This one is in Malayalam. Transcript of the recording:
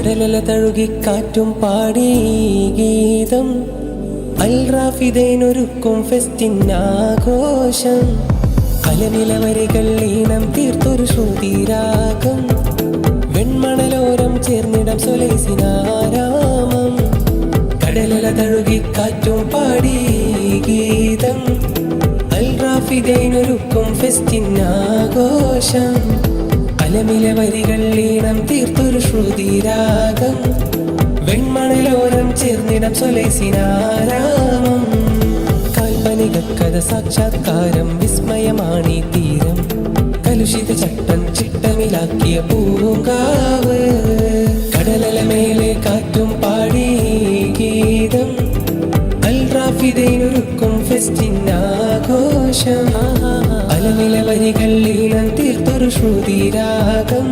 കടലല തഴുകിക്കാറ്റും പാടി ഗീതം അൽ റാഫിദൈനൊരുക്കും ഫെസ്റ്റിനാഘോഷം അലനില വരികൾ ഈണം തീർത്തൊരു ശ്രുതിരാഗം വെൺമണലോരം ചേർന്നിടം സൊലൈസിനാരാമം കടലല തഴുകിക്കാറ്റും പാടി ഗീതം അൽ റാഫിദൈനൊരുക്കും ഫെസ്റ്റിനാഘോഷം അലമിലെ വരികൾ ഈണം തീർത്തൊരു ശ്രുതിരാഗം വെൺമണലോരം ചേർന്നിടം സൊലൈസിനാരാമം കാൽപ്പനികക്കഥ സാക്ഷാത്കാരം വിസ്മയമാണീ തീരം കലുഷിത ചട്ടം ചിട്ടമിലാക്കിയ പൂങ്കാവ് കടലല മേലെ കാറ്റും പാടി ഗീതം അൽ റാഫിദൈനൊരുക്കും ഫെസ്റ്റിനാഘോഷം അലനില വരികൾ ഈണം തീർത്തൊരു ശ്രുതിരാഗം